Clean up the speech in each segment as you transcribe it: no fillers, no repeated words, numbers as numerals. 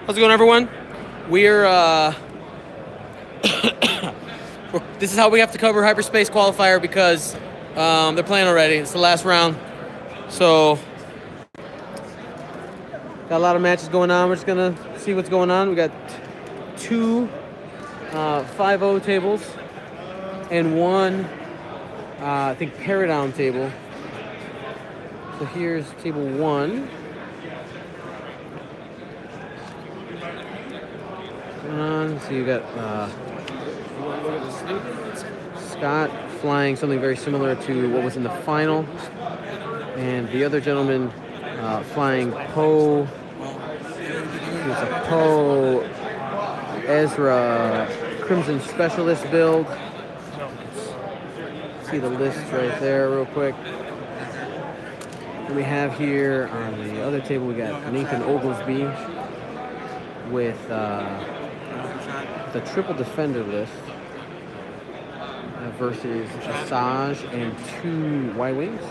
How's it going, everyone? We're this is how we have to cover Hyperspace qualifier because they're playing already. It's the last round, so got a lot of matches going on. We're just gonna see what's going on. We got two 5-0 tables and one I think paradown table. So here's table one. So you got Scott flying something very similar to what was in the final, and the other gentleman flying Poe. Here's a Poe Ezra Crimson Specialist build. See the list right there real quick. And we have here on the other table we got Nathan Oglesby with the triple defender list versus Asajj and two Y-Wings.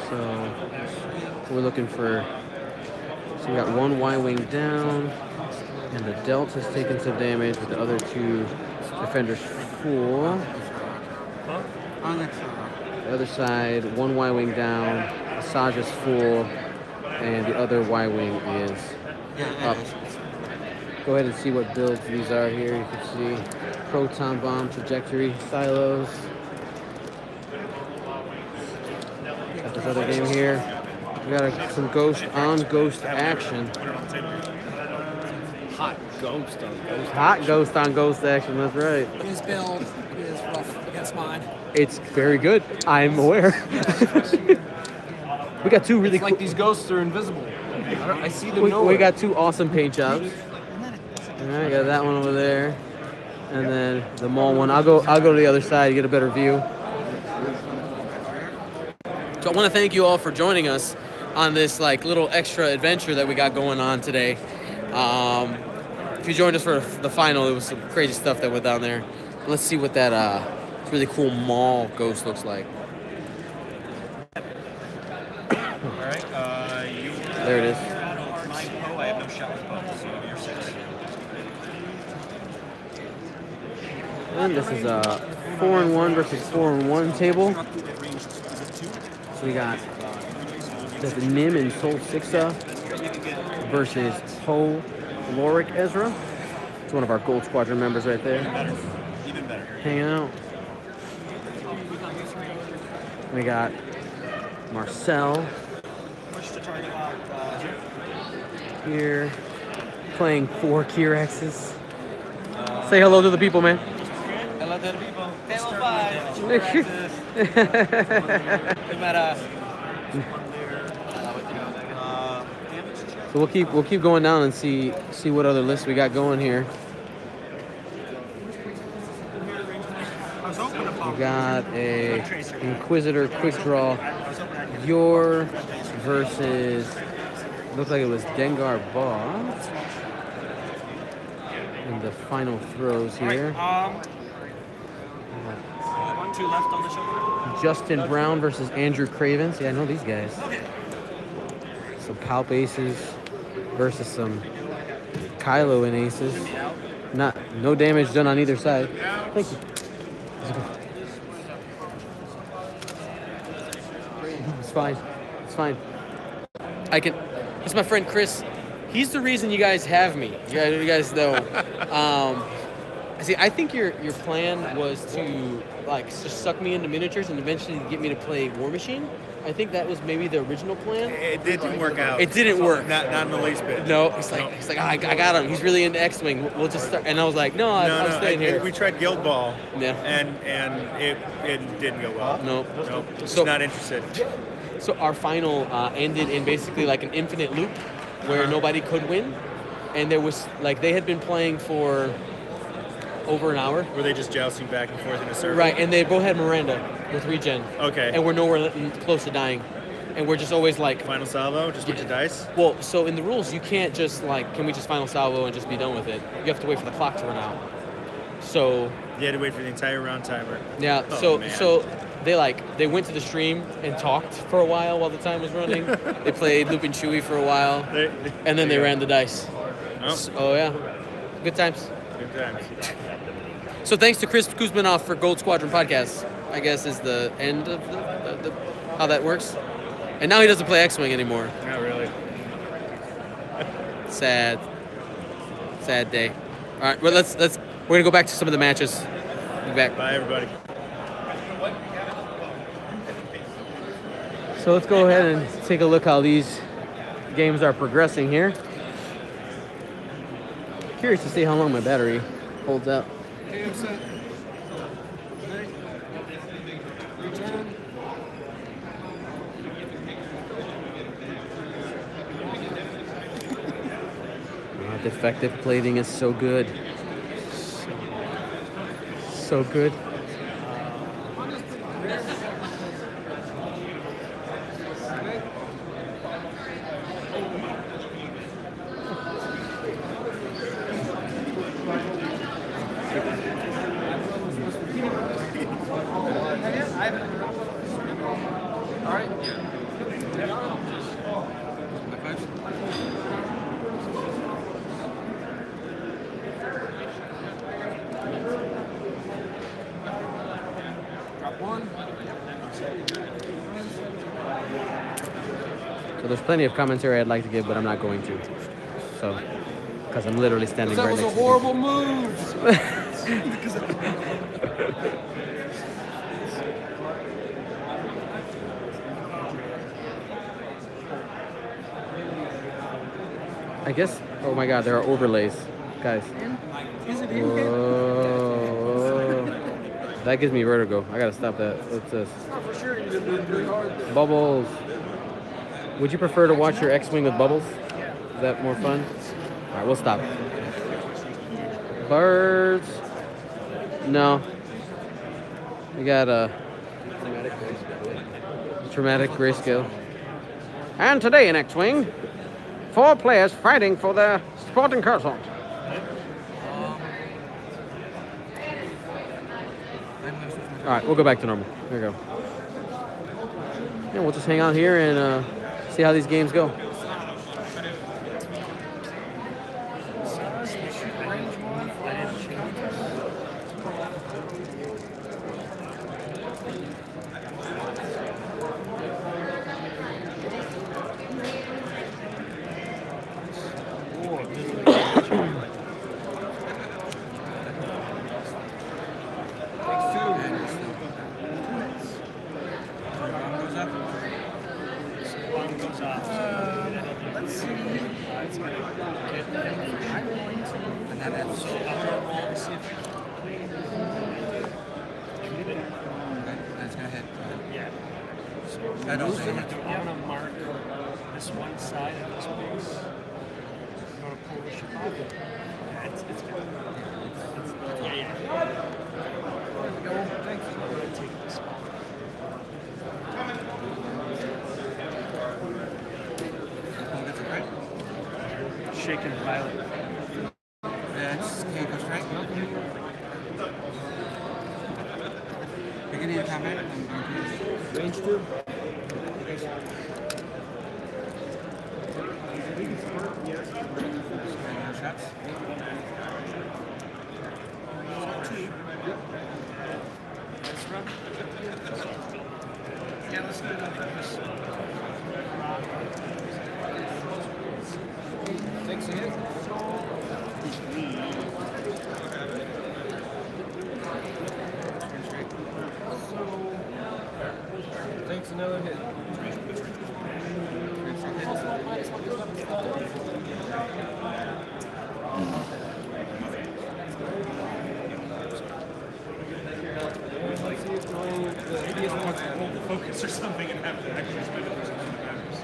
So we're looking for, so we got one Y-Wing down, and the Delta's taking some damage with the other two defenders full. The other side, one Y-Wing down, Asajj is full, and the other Y-Wing is up. Go ahead and see what builds these are here. You can see proton bomb trajectory silos. Got this other game here. We got some ghost on ghost action. Hot ghost on ghost. Hot ghost on ghost action. That's right. His build is rough against mine. It's very good. I'm aware. We got two really It's like these ghosts are invisible. I see them we nowhere. got two awesome paint jobs. All right, got that one over there, and then the mall one. I'll go to the other side to get a better view. So I want to thank you all for joining us on this like little extra adventure that we got going on today. If you joined us for the final, it was some crazy stuff that went down there. Let's see what that really cool mall ghost looks like. There it is. I have no shot with both, so you're 6. And this is a 4-1 versus 4-1 table. So we got the Nim and Sol Sixa versus Poe Lorik Ezra. It's one of our Gold Squadron members right there. Even better. Hanging out. We got Marcel here playing 4 Kirexes. Say hello to the people, man. Hello to the people. So we'll keep going down and see what other lists we got going here. We got a Inquisitor quick draw. Your versus, looks like it was Dengar Boss in the final throws here. 1-2 left on the shoulder. Justin Brown versus Andrew Craven. See, I know these guys. Some Palp Aces versus some Kylo and Aces. No damage done on either side. Thank you. It's fine. It's fine. I can. It's my friend Chris. He's the reason you guys have me. You guys know. See, I think your plan was to like just suck me into miniatures and eventually get me to play War Machine. I think that was maybe the original plan. It didn't work out. It didn't work. Not in the least bit. No, he's like, I got him. He's really into X-Wing. We'll just start. And I was like, no, I'm staying here. We tried Guild Ball, Yeah. and it didn't go well. Nope. Just So- not interested. So our final ended in basically like an infinite loop where nobody could win, and there was like they had been playing for over an hour. Were they just jousting back and forth in a circle? Right, and they both had Miranda with regen. Okay. And we're nowhere close to dying, and we're just always like. Final salvo, just with the dice? Well, so in the rules you can't just like, can we just final salvo and just be done with it? You have to wait for the clock to run out. So You had to wait for the entire round timer. yeah, Oh, so man. so they went to the stream and talked for a while the time was running. They played Looping Chewy for a while, and then they ran the dice. Oh yeah, good times. Good times. So thanks to Chris Kuzmanoff for Gold Squadron Podcast, I guess is the end of the how that works. And now he doesn't play X-Wing anymore. Not really. Sad day. All right, well we're gonna go back to some of the matches. Be back. Bye, everybody. So let's go ahead and take a look how these games are progressing here. Curious to see how long my battery holds out. Defective plating is so good. So good. So there's plenty of commentary I'd like to give, but I'm not going to. So, because I'm literally standing right next to you. That was a horrible move. I guess. Oh my God, there are overlays, guys. Is it in? Whoa. That gives me vertigo. I gotta stop that. What's this? For sure, you're doing really hard. Bubbles. Would you prefer to watch your X-Wing with bubbles? Is that more fun? All right, we'll stop. Birds. No. We got a traumatic grayscale. And today in X-Wing, 4 players fighting for their sporting castle. All right, we'll go back to normal. There we go. Yeah, we'll just hang out here and see how these games go. I'm gonna mark this one side of this piece. I'm gonna pull the ship off. Yeah, it's good. Yeah. There we go. Thanks. I'm gonna take this off. Shaken violently. That's Campus, right? Beginning of combat. Range 2. Shots. Yeah, let's do it like this. Takes a hit. Takes another hit. Maybe he wants to hold the focus or something and have to actually spend it for something that matters.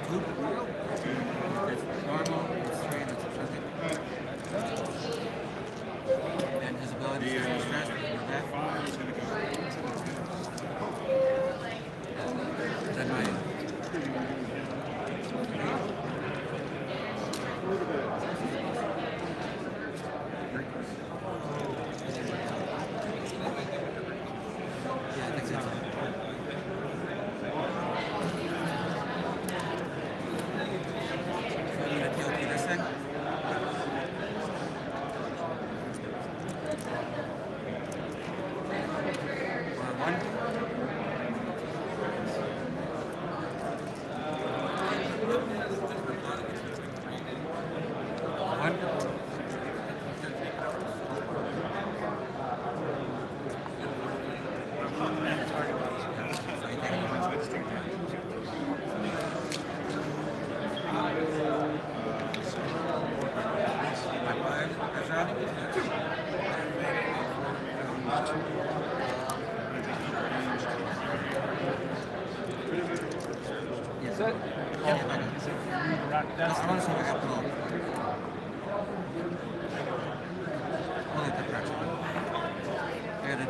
Normal, straight, that's something. And his ability is to stress that. Then my Rock down. I want to see if I got pull. Only the pressure. I got it.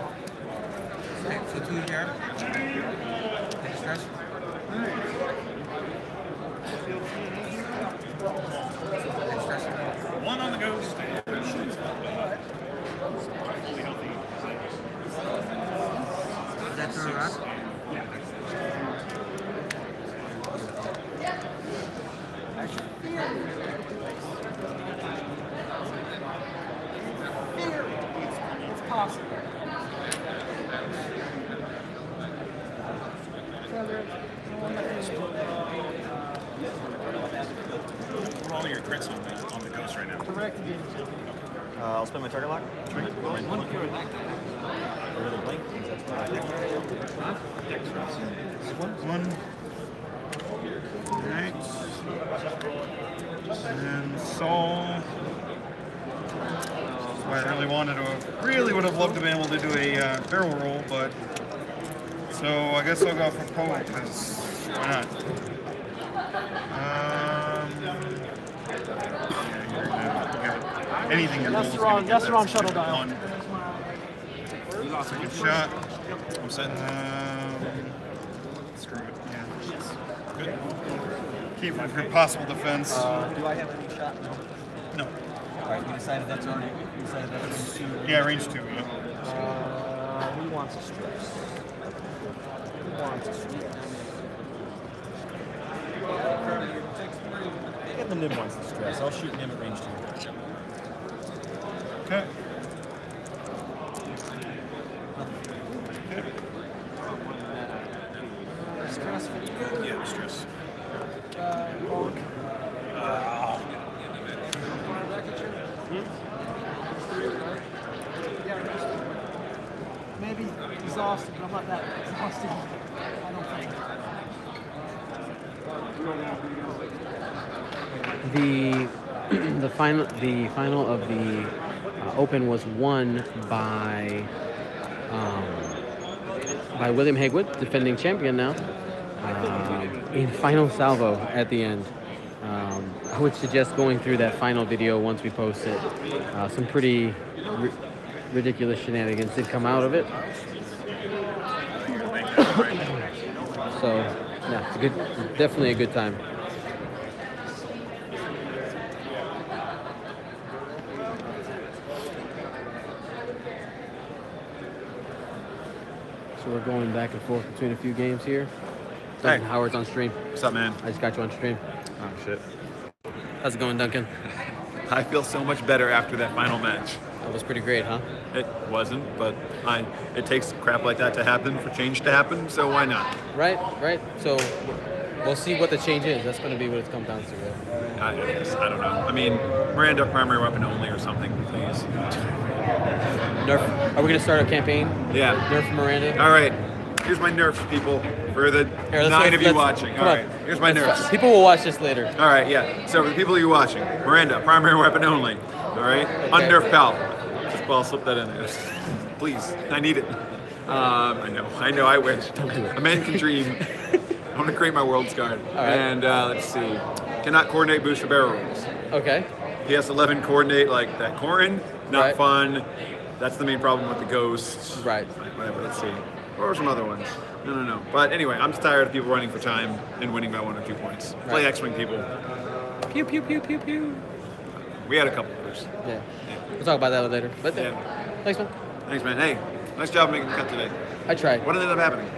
Okay, so 2 here. Take a stress. Take a stress. One on the ghost. That's a rock. It's possible. What are all your crits on the ghost right now? Correct. I'll spend my target lock. One. Alright. And Saul. So I really would have loved to be able to do a barrel roll, but so I guess I'll go for Poe because why not? Anything you roll is gonna get That's the that wrong shuttle stupid dial. one. That's a good shot. I'm setting. Screw it. Yeah. Good. Keep my possible defense. Do I have any shot? No. No. All right, we decided that's already. We decided that's range 2. Yeah, range 2. Yeah. Who wants a stress? Who wants a stress? Get the Nib wants the stress. I'll shoot him at range 2. Okay. Stress for you. Yeah, stress. Bonk. Maybe exhausted, but I'm not that exhausted. I don't think. The final of the Open was won by William Haywood, defending champion now, in final salvo at the end. I would suggest going through that final video once we post it. Some pretty ridiculous shenanigans did come out of it. So, yeah, it's a good, definitely a good time. So we're going back and forth between a few games here. Duncan Hey. Howard's on stream. What's up, man? I just got you on stream. Oh, shit. How's it going, Duncan? I feel so much better after that final match. That was pretty great, huh? It wasn't, but it takes crap like that to happen for change to happen, so why not? Right. So we'll see what the change is. That's going to be what it's come down to, right? I don't know. I mean, Miranda primary weapon only or something, please. Nerf. Are we going to start a campaign? Yeah. Nerf Miranda? All right. Here's my nerfs, people, for the Here, let's- 9 of you let's- watching. come All on. right. Here's my nerfs. People will watch this later. All right, yeah. So for the people you watching, Miranda, primary weapon only. All right, unnerf pal. Just I'll slip that in there, please. I need it. I know. I wish. A man can dream. I want to create my world's card. All right. And let's see. Cannot coordinate booster barrel rolls. Okay. PS11 coordinate like that Corin. Not Right. fun. That's the main problem with the ghosts. Right. Whatever. Let's see. What were some other ones? No. But anyway, I'm just tired of people running for time and winning by 1 or 2 points. Play Right. X-Wing, people. Pew, pew, pew, pew, pew. We had a couple of those. Yeah. We'll talk about that later. But Yeah. thanks, man. Thanks, man. Hey, nice job making the cut today. I tried. What ended up happening?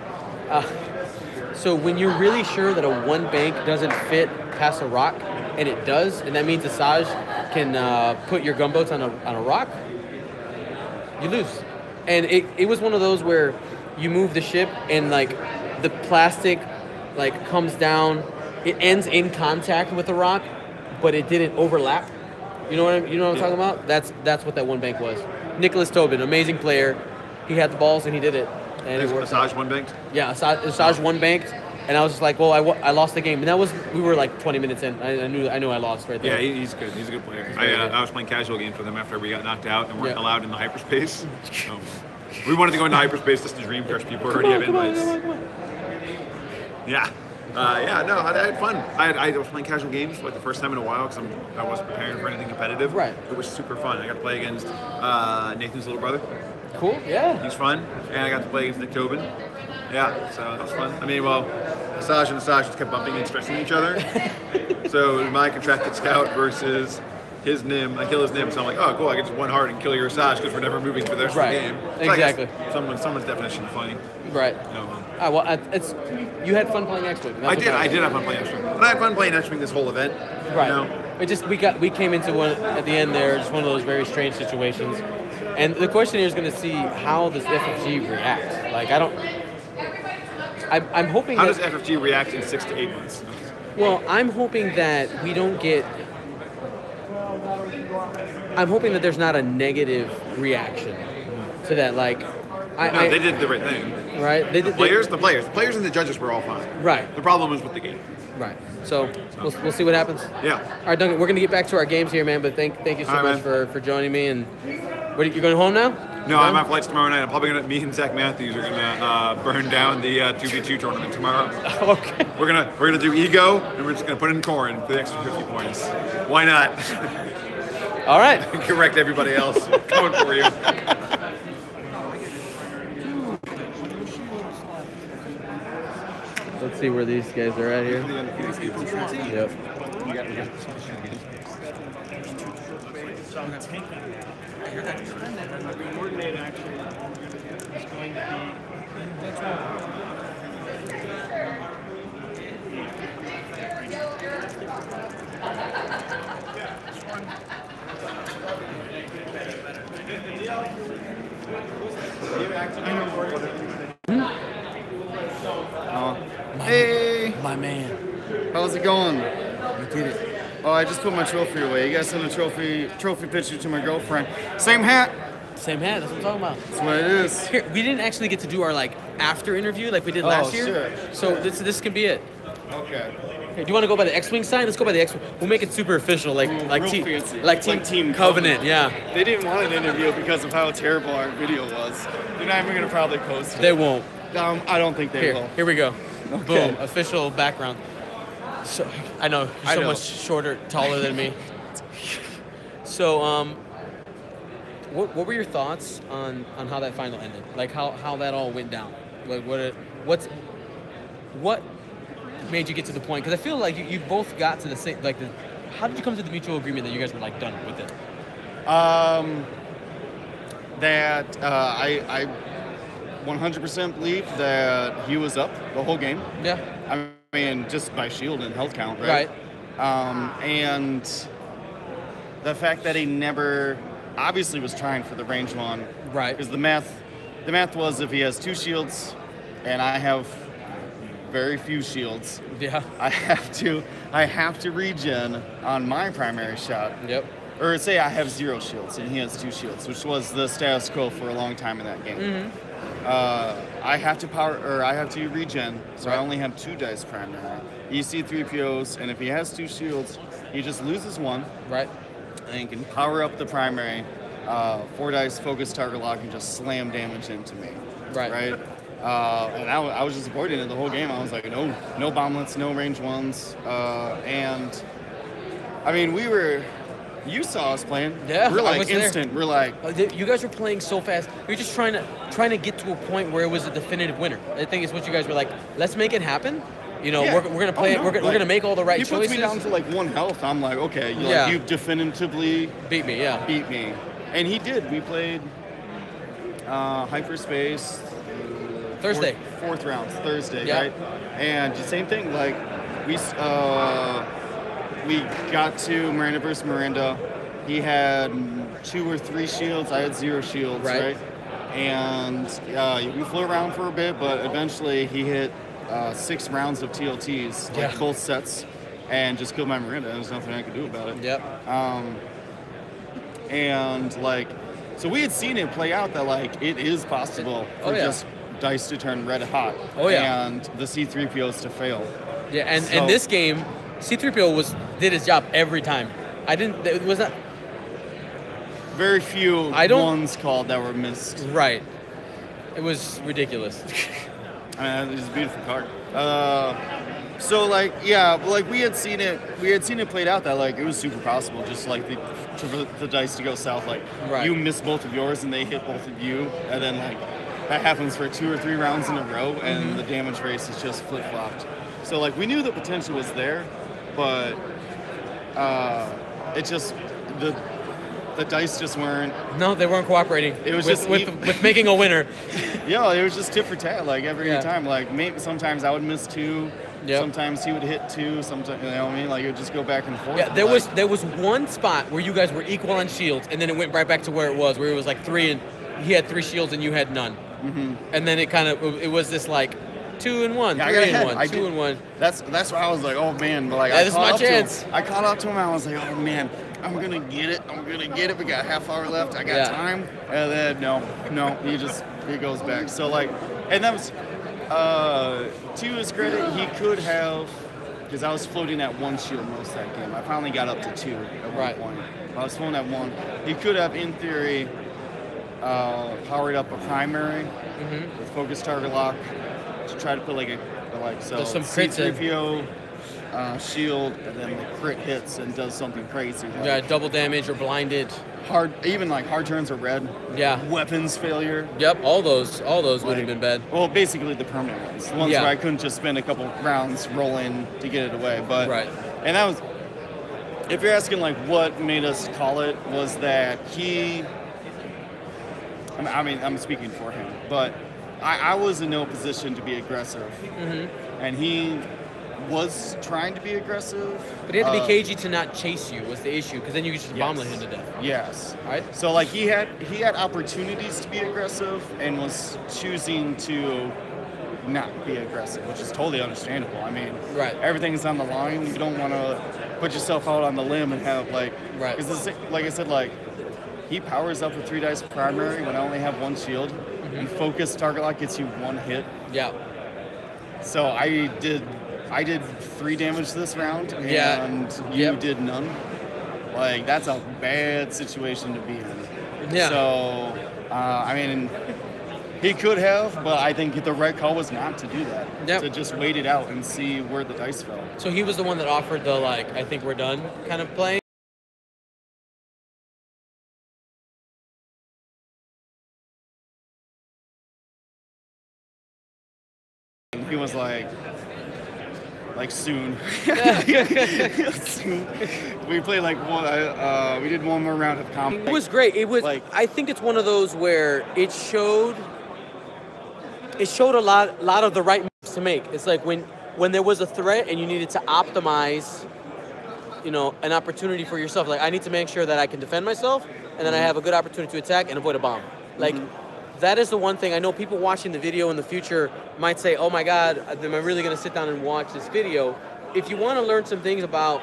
So when you're really sure that a one bank doesn't fit past a rock, and it does, and that means Asajj can put your gunboats on a rock, you lose. And it was one of those where you move the ship and like the plastic like comes down, it ends in contact with the rock, but it didn't overlap. You know what I'm talking about? That's what that one bank was. Nicholas Tobin, amazing player. he had the balls and he did it. And it worked. Asajj one banked. Yeah, Asajj one banked, and I was just like, well, I lost the game, and we were like 20 minutes in. I knew I lost right there. Yeah, he's good. He's a good player. very good. I was playing casual games with him after we got knocked out and weren't Yeah. allowed in the hyperspace. We wanted to go into hyperspace just to dream crush people who already have invites. Yeah. No, I had fun. I was playing casual games for like the first time in a while because I wasn't preparing for anything competitive. Right. It was super fun. I got to play against Nathan's little brother. Cool. Yeah. He's fun. And I got to play against Nick Tobin. Yeah, so that was fun. I mean, well, Asajj and Asajj just kept bumping and stressing each other. So my contracted scout versus his Nim, I kill his Nim, so I'm like, oh, cool, I get just one heart and kill your Asajj because we're never moving for the rest Right. of the game. So Exactly. Someone's definition of funny. Right. It's you had fun playing X-Wing. I did have fun playing X-Wing. But I had fun playing X-Wing this whole event. Right. You know? We came into one at the end there, just one of those very strange situations. And the question here is going to see how does FFG react. Like I'm hoping. How that, does FFG react in 6 to 8 months? Well, I'm hoping that we don't get. I'm hoping that there's not a negative reaction to that. Like, They did the right thing. Right. They did. The players and the judges were all fine. Right. The problem was with the game. Right. So we'll see what happens. Yeah. All right, Duncan. We're gonna get back to our games here, man. But thank you so All right, much for joining me. And you going home now? No, I'm on flights tomorrow night. I'm probably me and Zach Matthews are gonna burn down the 2v2 tournament tomorrow. Okay. We're gonna do ego, and we're just gonna put in Corrin for the extra 50 points. Why not? All right. Correct everybody else. Coming for you. Let's see where these guys are at here. Yep. I heard that trend that the coordinate actually is going to be. That's right. Hey, My man. how's it going? You did it. Oh, I just put my trophy away. You guys sent a trophy picture to my girlfriend. Same hat. Same hat. That's what I'm talking about. That's what it is. Here, we didn't actually get to do our after interview like we did last year. Sure. So this can be it. Okay. Hey, do you want to go by the X-Wing sign? Let's go by the X-Wing. We'll make it super official, like real team, fancy. like team Covenant. Yeah. They didn't want an interview because of how terrible our video was. They're not even gonna probably post it. They won't. I don't think they will. Here we go. Okay. Boom. Official background. So I know you're so much shorter, taller than me. So what were your thoughts on how that final ended? Like how that all went down? Like what made you get to the point? Because I feel like you both got to the same how did you come to the mutual agreement that you guys were done with it? That I 100% believe that he was up the whole game. Yeah. I mean, just by shield and health count, right? And the fact that he never obviously was trying for the range one. Right. Because the math was if he has 2 shields and I have very few shields. Yeah. I have to regen on my primary shot. Yep. Or say I have 0 shields and he has 2 shields, which was the status quo for a long time in that game. Mm-hmm. I have to regen, so Right. I only have 2 dice primary. You see 3POs, and if he has 2 shields, he just loses 1. Right. And he can power up the primary, 4 dice focus target lock, and just slam damage into me. Right. Right. And I was just avoiding it the whole game. I was like, no bomblets, no range ones, and I mean you saw us playing. Yeah, we're I like was there. instant. We're like, You guys were playing so fast. You're just trying to get to a point where it was a definitive winner. I think it's what you guys were like. Let's make it happen. You know, yeah. we're gonna play it. We're gonna make all the right he choices. puts me down to like 1 health. I'm like, okay, you've definitively beat me. Yeah. beat me, and he did. We played Hyperspace Thursday. fourth round, Thursday, Yeah. right? And the same thing. Like we got to Miranda versus Miranda. He had 2 or 3 shields. I had 0 shields, Right. And we flew around for a bit, but eventually he hit 6 rounds of TLTs, like Yeah. both sets, and just killed my Miranda. There's nothing I could do about it. Yep. And like So we had seen it play out that like it is possible for just dice to turn red hot. Oh, yeah. And the C-3POs to fail. Yeah, and this game, C-3PO did his job every time. It was not very few ones called that were missed. Right. It was ridiculous. I mean, it was a beautiful card. So like, yeah, like we had seen it played out that like it was super possible, just like for the dice to go south. Like you miss both of yours and they hit both of you, and then like that happens for 2 or 3 rounds in a row, and the damage race is just flip flopped. So like we knew the potential was there, but it just the dice just weren't. No, they weren't cooperating. It was with making a winner. Yeah, it was just tit for tat. Like every time, like maybe sometimes I would miss 2. Yep. Sometimes he would hit 2. Sometimes, you know what I mean? Like it would just go back and forth. Yeah, there was one spot where you guys were equal on shields, and then it went right back to where it was like 3 and he had 3 shields and you had none. Mm-hmm. And then it was this like 2 and 1, 3 and 1, 2 and 1. That's why I was like, oh man, but like this is my chance. I caught up to him. I was like, oh man, I'm gonna get it. We got half hour left. I got time. And then no, he goes back. So like, and that was to his credit, he could have, because I was floating at 1 shield most of that game. I finally got up to 2 at one point. I was floating at 1. He could have, in theory, powered up a primary with focus target lock to try to put some C-3PO shield, and then the crit hits and does something crazy. Like double damage or blinded. Hard turns are red. Yeah. Weapons failure. Yep, all those would have been bad. Well, basically the permanent ones. The ones where I couldn't just spend a couple rounds rolling to get it away. But and that was, if you're asking like what made us call it, was that I'm speaking for him, but I was in no position to be aggressive. And he was trying to be aggressive. But he had to be cagey to not chase you was the issue, because then you could just bomblet him to death. Yes. Right? So like he had opportunities to be aggressive and was choosing to not be aggressive, which is totally understandable. I mean, everything's on the line. You don't want to put yourself out on the limb and have like, because like I said, like he powers up with 3 dice primary when I only have 1 shield, and focus target lock gets you 1 hit. Yeah. So I did 3 damage this round, and you did none. Like, that's a bad situation to be in. Yeah. So, I mean, he could have, but I think the right call was not to do that. Yep. To just wait it out and see where the dice fell. So he was the one that offered the, like, I think we're done kind of play? He was like soon. Soon. We played like one. We did one more round of comp. It was great. It was like, I think it's one of those where it showed a lot of the right moves to make. It's like when there was a threat and you needed to optimize, an opportunity for yourself. Like, I need to make sure that I can defend myself, and then I have a good opportunity to attack and avoid a bomb. Like. That is the one thing. I know people watching the video in the future might say, oh my God, am I really going to sit down and watch this video? If you want to learn some things about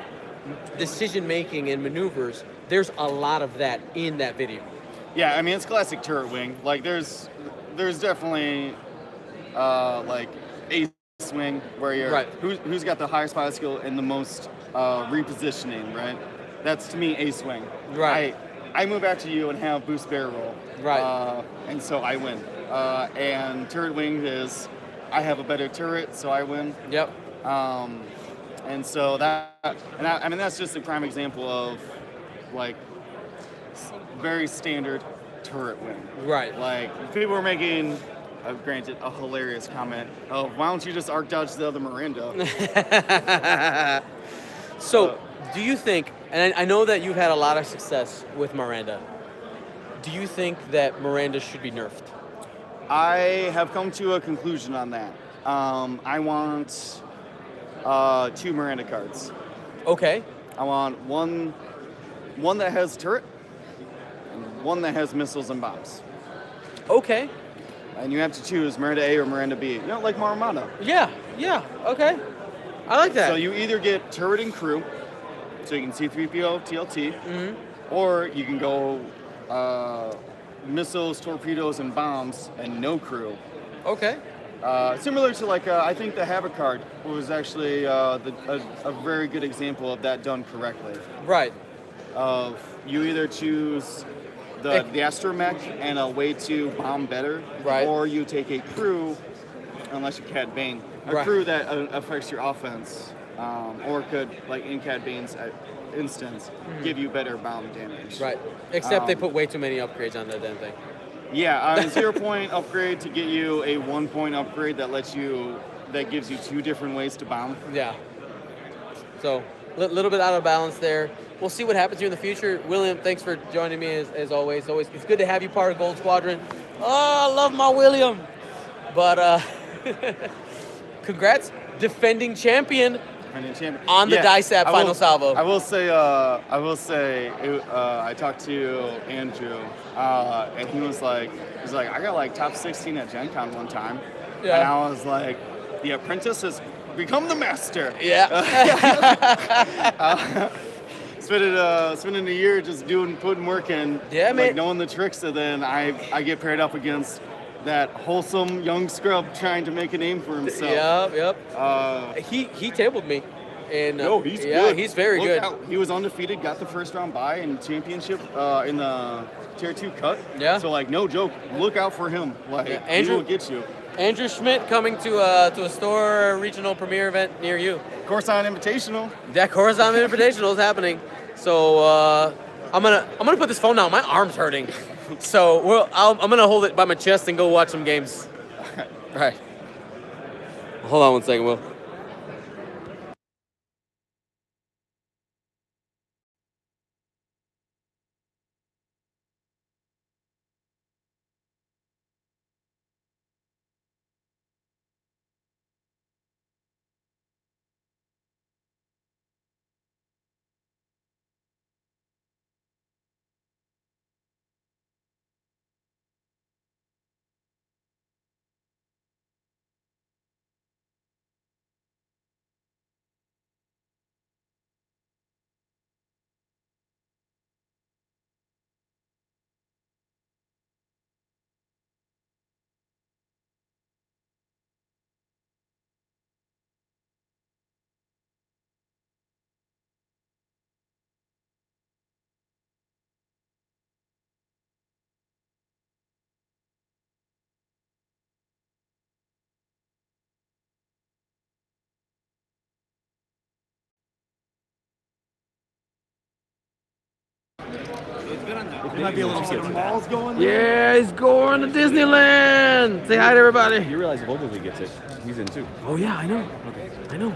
decision-making and maneuvers, there's a lot of that in that video. Yeah, I mean, it's classic turret wing. Like, there's definitely, like, a swing where you're, who's got the highest pilot skill and the most repositioning, right? That's, to me, a swing. Right. I move after you and have boost barrel roll. Right. And so I win. And turret wing is, I have a better turret, so I win. Yep. And so I mean, that's just a prime example of, like, very standard turret win. Right. Like, people were making, granted, a hilarious comment of, why don't you just arc dodge the other Miranda? So, do you think, and I know that you've had a lot of success with Miranda, do you think that Miranda should be nerfed? I have come to a conclusion on that. I want 2 Miranda cards. Okay. I want one that has turret and one that has missiles and bombs. Okay. And you have to choose Miranda A or Miranda B. Like Maramana. Yeah, okay. I like that. So you either get turret and crew, so you can C-3PO, TLT, or you can go missiles, torpedoes, and bombs, and no crew. Okay. Similar to like I think the Havoc card was actually a very good example of that done correctly. Right. You either choose the astromech and a way to bomb better, right, or you take a crew, unless you Cad Bane, a crew that affects your offense, or could, like in Cad Bane's instance, give you better bomb damage. Right. Except they put way too many upgrades on that damn thing. Yeah, a 0 point upgrade to get you a 1 point upgrade that gives you 2 different ways to bomb. Yeah. So a little bit out of balance there. We'll see what happens here in the future. William, thanks for joining me as always. It's good to have you part of Gold Squadron. Oh, I love my William. But congrats, defending champion. On the DICEAP final salvo. I will say, I talked to Andrew, and he was like, I got like top 16 at Gen Con one time. Yeah. And I was like, the apprentice has become the master. Yeah. Spending a year just putting work in, like knowing the tricks, and then I get paired up against that wholesome young scrub trying to make a name for himself. Yep. He tabled me. And he's good. Yeah, he's very good. He was undefeated, got the first round bye in championship in the Tier 2 cut. Yeah. So like, no joke, look out for him. Like, he will get you. Andrew Schmidt coming to a store regional premiere event near you. Coruscant Invitational. That Coruscant Invitational is happening. So I'm gonna put this phone down. My arm's hurting. So I'm gonna hold it by my chest and go watch some games. All right. Hold on one second, Will. It might be a little malls going. Yeah, he's going to Disneyland. Say hi to everybody. You realize Bumblebee gets it. He's in too. Oh yeah, I know. Okay. I know.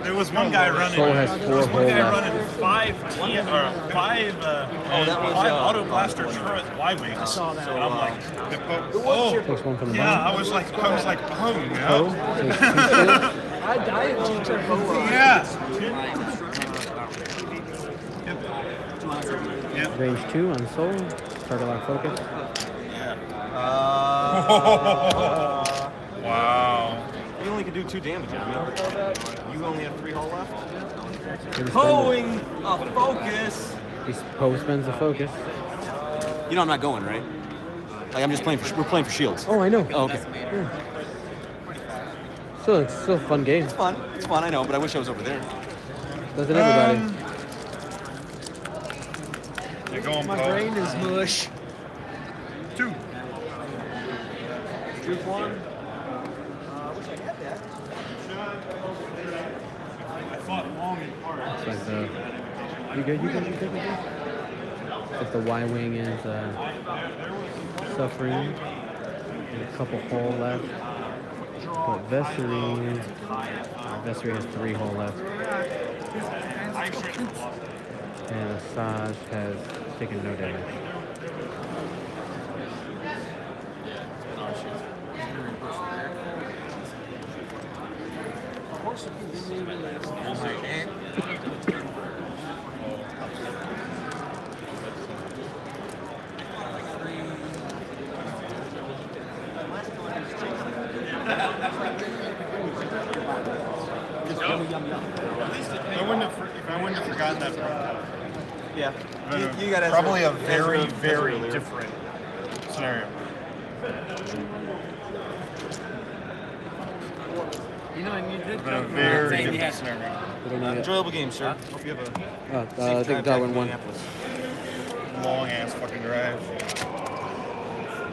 There was one guy running. Soul has There was 4 one hole guy left. running five auto blaster turret Y wings. I saw that. And I'm like, Takes one from the yeah. bottom. I was like, you know? Oh, takes 2 steals. I died in G-Turn. Yeah. Range 2 on Soul. Target lock focus. Wow. You only can do 2 damage. I mean, you only have 3 hull left. Pulling a focus. He's Poe spends the focus. You know I'm not going, right? Like I'm just playing for. We're playing for shields. Oh, I know. Oh, okay. Yeah. It's still a fun game. It's fun. It's fun. I know, but I wish I was over there. Doesn't everybody? You're going My brain is mush. 2. Choose one. I fought long and hard. It's like the. You good? If the Y wing is suffering, and a couple hull left. But Vessery has 3 hull left. And Asajj has taken no damage. If I wouldn't have forgotten that part. Yeah. You got probably a very, very different scenario. You know, and you did Been a very different scenario. Enjoyable game, sir. Hope you have a I think Darwin won. Long ass fucking drive.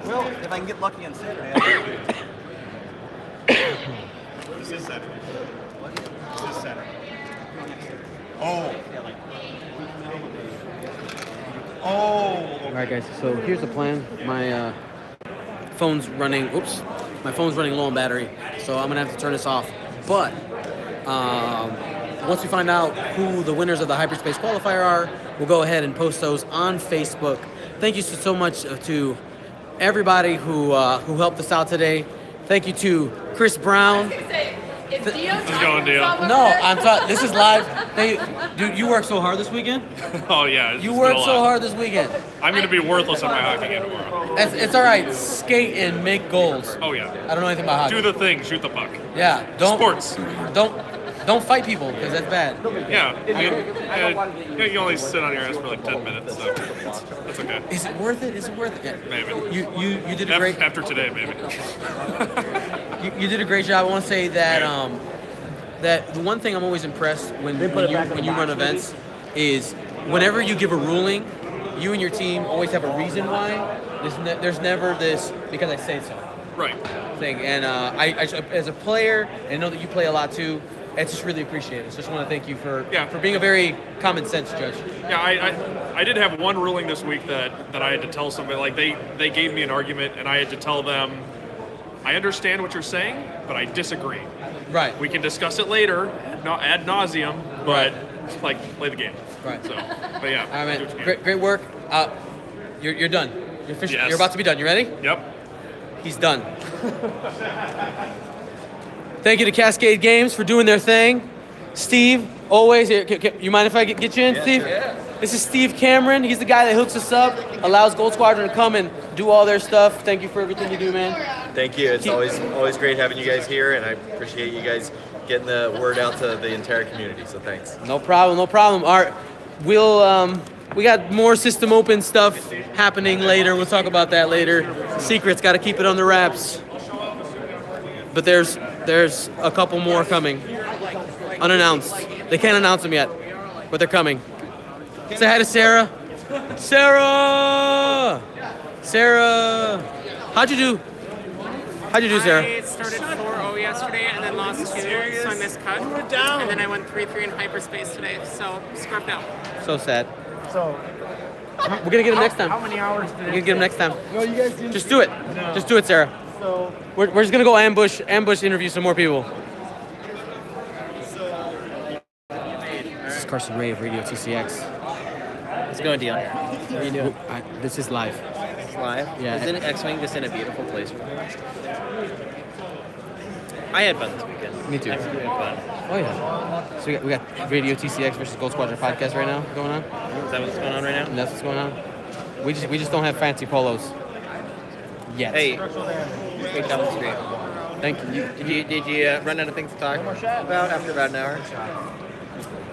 Well, if I can get lucky on Saturday. This is Saturday. This is Saturday. Oh. All right, guys. So here's the plan. My phone's running. Oops. My phone's running low on battery, so I'm gonna have to turn this off. But once we find out who the winners of the Hyperspace qualifier are, we'll go ahead and post those on Facebook. Thank you so much to everybody who helped us out today. Thank you to Chris Brown. Is Dio going, Dio. No, I'm talking. This is live. Dude, you worked so hard this weekend. Oh yeah. You worked so hard this weekend. I'm gonna be worthless on my hockey game tomorrow. It's all right. Skate and make goals. Oh yeah. I don't know anything about hockey. Do the thing. Shoot the puck. Yeah. Don't. Sports. Don't fight people because that's bad. Yeah. You only sit on your ass for like 10 minutes, so that's okay. Is it worth it? Is it worth it? Yeah. Maybe. You did a great. After today, maybe. You did a great job. I want to say that that the one thing I'm always impressed when you run events is whenever you give a ruling, you and your team always have a reason why. There's never this because I say so. Right. Thing. And I as a player, and I know that you play a lot too. It's just really appreciated. So just want to thank you for being a very common sense judge. Yeah, I did have one ruling this week that I had to tell somebody. Like they gave me an argument and I had to tell them, I understand what you're saying, but I disagree. Right. We can discuss it later, ad nauseum, but like play the game. Right. So, but yeah. All right, man. Great work. You're done. You're officially. Yes. You're about to be done. You ready? Yep. He's done. Thank you to Cascade Games for doing their thing. Steve, always here. You mind if I get you in, Steve? Yeah. This is Steve Cameron. He's the guy that hooks us up, allows Gold Squadron to come and do all their stuff. Thank you for everything you do, man. Thank you. It's always great having you guys here, and I appreciate you guys getting the word out to the entire community. So thanks. No problem. No problem. All right, we got more System Open stuff happening later. We'll talk about that later. Secrets, got to keep it on the wraps. But there's a couple more coming, unannounced. They can't announce them yet, but they're coming. Say hi to Sarah. Sarah. How'd you do, Sarah? I started 4-0 yesterday and then lost 2, so I missed cut. And then I went 3-3 in Hyperspace today, so scrubbed out. So sad. So we're gonna get him next time. How many hours did We're gonna get him next time. No, you guys didn't. Just do it. No. Just do it, Sarah. So we're just gonna go ambush interview some more people. Carson Ray of Radio TCX. How's it going, Dion? How are you doing? This is live. It's live? Yeah. Isn't X-Wing just in a beautiful place right now? I had fun this weekend. Me too. I had fun. Oh yeah. So we got Radio TCX versus Gold Squadron podcast right now going on. Is that what's going on right now? And that's what's going on. We just don't have fancy polos yet. Hey, great job on the screen. Thank you. Did you run out of things to talk about after about an hour?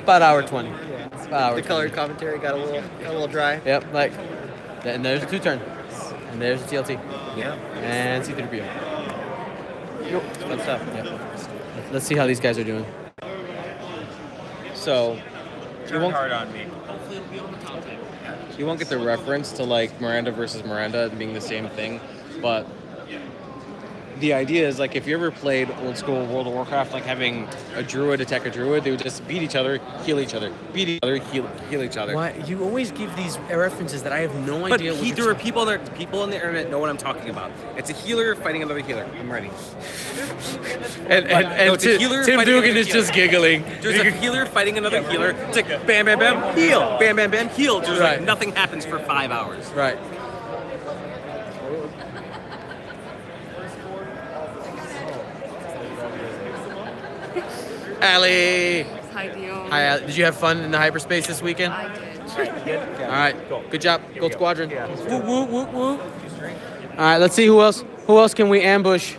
About hour 20. The colored commentary got a little dry. Yep, like, and there's a 2-turn, and there's a TLT. Yeah. And C3PO. Fun stuff. Yep. Let's see how these guys are doing. So, Turn hard on me. you won't get the reference to like Miranda versus Miranda being the same thing, but the idea is like if you ever played old school World of Warcraft, like having a druid attack a druid, they would just beat each other, heal each other, beat each other, heal each other. Why you always give these references that I have no But idea what there are people on the internet know what I'm talking about. It's a healer fighting another healer. I'm ready. And No, it's a healer Tim fighting Dugan another is just giggling. There's a healer fighting another healer. It's like bam, bam, bam, heal, bam, bam, bam, heal. Just Right. like nothing happens for 5 hours. Right. Allie. Hi, Dion. Hi, Allie. Did you have fun in the hyperspace this weekend? I did. All right. Good job, Gold Squadron. Woo, woo, woo, woo. All right, let's see who else. Who else can we ambush?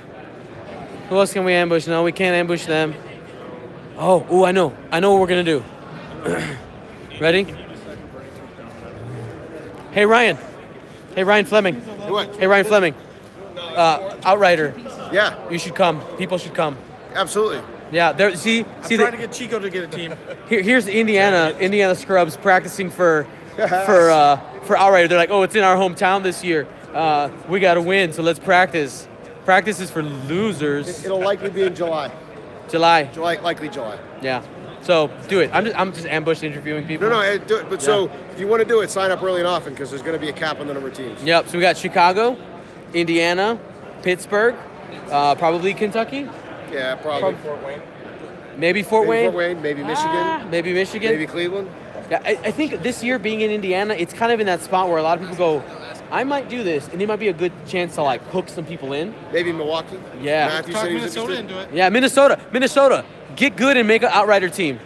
Who else can we ambush? No, we can't ambush them. Oh, I know. I know what we're gonna do. Ready? Hey, Ryan. Hey, Ryan Fleming. What? Hey, Ryan Fleming. Outrider. Yeah. You should come. People should come. Absolutely. Yeah. There. See. Trying to get Chico to get a team. Here's Indiana scrubs practicing for Outrider. They're like, oh, it's in our hometown this year. We got to win, so let's practice. Practice is for losers. It'll likely be in July. July. Likely July. Yeah. So do it. I'm just ambush interviewing people. No, do it. But Yeah. so if you want to do it, sign up early and often because there's going to be a cap on the number of teams. Yep. So we got Chicago, Indiana, Pittsburgh, probably Kentucky. Yeah, probably. Maybe Fort Wayne. Fort Wayne, maybe Michigan. Maybe Michigan. Maybe Cleveland. Yeah, I think this year being in Indiana, it's kind of in that spot where a lot of people go, I might do this, and it might be a good chance to like hook some people in. Maybe Milwaukee. Yeah. Matthew said he was interested. Yeah, Minnesota. Get good and make an Outrider team.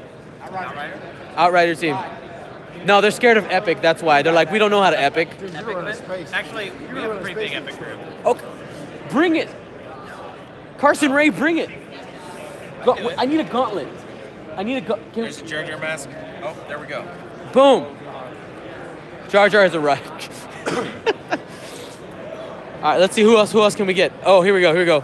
Outrider team. No, they're scared of Epic. That's why they're like, we don't know how to Epic. Actually, we have a pretty big epic group. Okay, bring it. Carson Ray, bring it. I need a gauntlet. There's a Jar Jar mask. Oh, there we go. Boom. Jar Jar has arrived. All right, let's see who else can we get. Oh, here we go.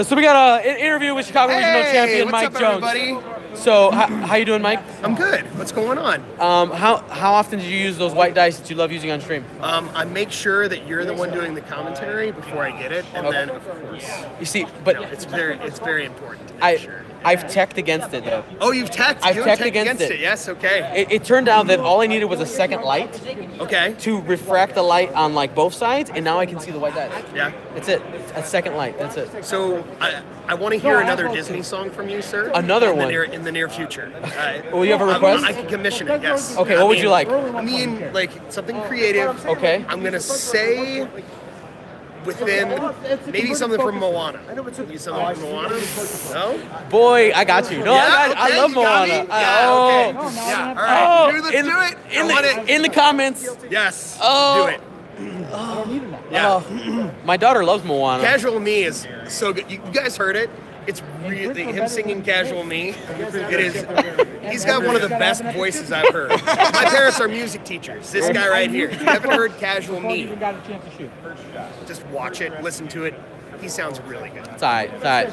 So we got an interview with Chicago Regional Champion Mike what's Jones. up, everybody? So how you doing, Mike? I'm good. What's going on? How often do you use those white dice that you love using on stream? I make sure that you're the one doing the commentary before I get it, and then of course. You see, but it's very important. I've teched against it though. Oh, you've teched? I've You teched teched against it. Yes. Okay. It turned out that all I needed was a second light. Okay. To refract the light on like both sides, and now I can see the white dice. Yeah. That's it. A second light. That's it. So I want to hear another Disney song from you, sir. Another in one? In the near future. Will you have a request? I can commission it. Yes. Okay, what would you like? I mean, like something creative. Okay. I'm gonna say within maybe something from Moana. Maybe something from Moana. No. Boy, I got you. No, Yeah? I Okay, love you got me? Moana. Yeah, Oh. okay. Yeah, all right. Dude, let's in, do it. In I want it. in the comments. Yes. Oh. Do it. Yeah. My daughter loves Moana. Casual Me is so good. You guys heard it? It's really him singing Casual Me. It is. He's got one of the best voices I've heard. My parents are music teachers. This guy right here. If you haven't heard Casual Me, just watch it, listen to it. He sounds really good. It's all right. It's all right.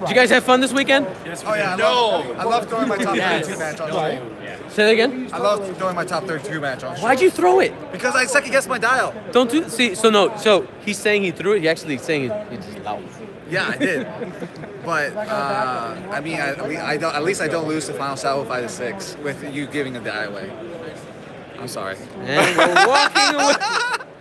Did you guys have fun this weekend? Oh yeah, I love throwing my top 32 match on stream. Say that again? I love throwing my top 32 match on stream. Why'd you throw it? Because I second guessed my dial. Don't do. See, so he's saying he threw it. He actually saying he just loud. Yeah, I did. But I mean, I don't. At least I don't lose the final salvo 5-6 with you giving a die away. I'm sorry. And we're walking away.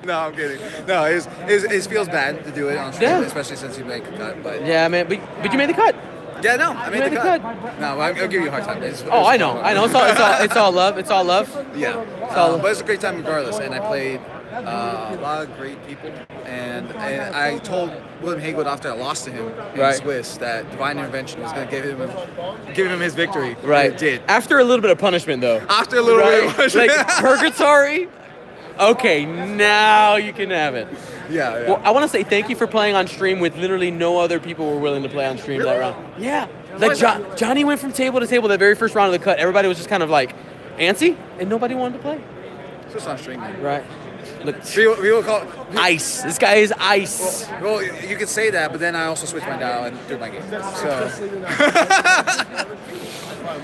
No, I'm kidding. No, it feels bad to do it on stream, especially since you make the cut. But yeah, man. But you made the cut. Yeah, no, I made made the the cut. cut. No, I'll give you a hard time. Oh, I know. It's all love. It's all love. Yeah, all but it's a great time regardless. And I played a lot of great people. And I told William Haywood after I lost to him in Right. Swiss that Divine Intervention was going to give him his victory. Right. And it did. After a little bit of punishment, though. After a little bit of punishment. Like purgatory. Okay, now you can have it. Yeah. Well, I want to say thank you for playing on stream with literally no other people were willing to play on stream that round. Yeah. Like Johnny went from table to table the very first round of the cut. Everybody was just kind of like antsy, and nobody wanted to play. It's just on stream, man. Right. Look, we will call ice. This guy is ice. Well, you could say that, but then I also switch my dial and do my game. So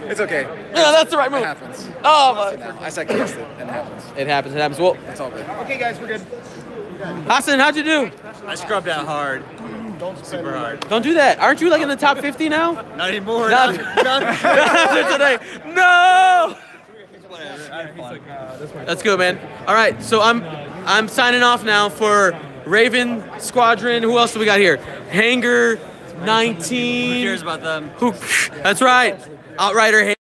it's okay. Yeah, that's the right move. It happens. Oh my. I second-guessed it, and it happens. It happens. It happens. Well, it's all good. Okay, guys, we're good. Hassan, how'd you do? I scrubbed out hard. Super hard. Don't do that. Aren't you like in the top 50 now? Not anymore. Not today. No. That's good, man. All right, so I'm signing off now for Raven Squadron. Who else do we got here? Hanger 19. Who cares about them? That's right. Outrider hate.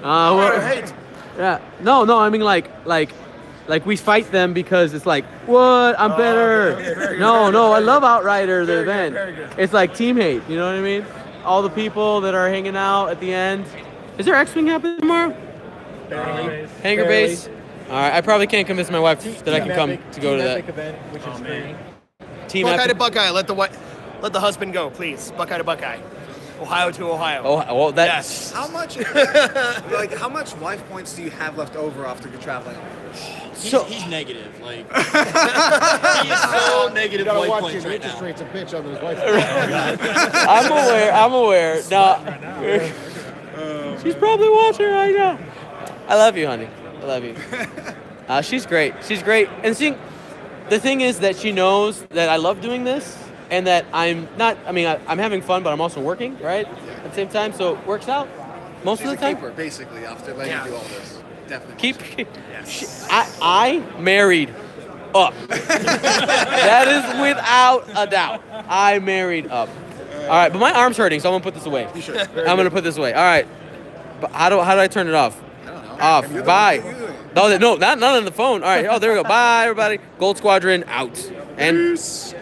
Hate. Yeah. No. I mean like we fight them because it's like, what? I'm better. Okay, No. I love Outrider, the event. Very good. It's like team hate. You know what I mean? All the people that are hanging out at the end. Is there X-Wing happening tomorrow? Hanger base. All right. I probably can't convince my wife that I can come to go to that. Event, which is free. Team Buckeye Epic. to Buckeye. Let the husband go, please. Buckeye to Buckeye. Ohio to Ohio. Oh, well, that's How much, how much life points do you have left over after you're traveling? He's negative. Like he's so negative You gotta life watch points his right interest now. rates a bitch on his wife. I'm aware. No. She's probably watching right now. I love you, honey. I love you. She's great. She's great. And the thing is that she knows that I love doing this and that I'm having fun, but I'm also working, right? At the same time, so it works out most of the time. Keeper, basically, after letting you do all this. Definitely. I married up. That is without a doubt. I married up. All right, but my arm's hurting, so I'm gonna put this away. I'm gonna put this away. All right. But how do I turn it off? I don't know. Off. Bye. No, not on the phone. All right. Oh, there we go. Bye, everybody. Gold Squadron out. And. Peace.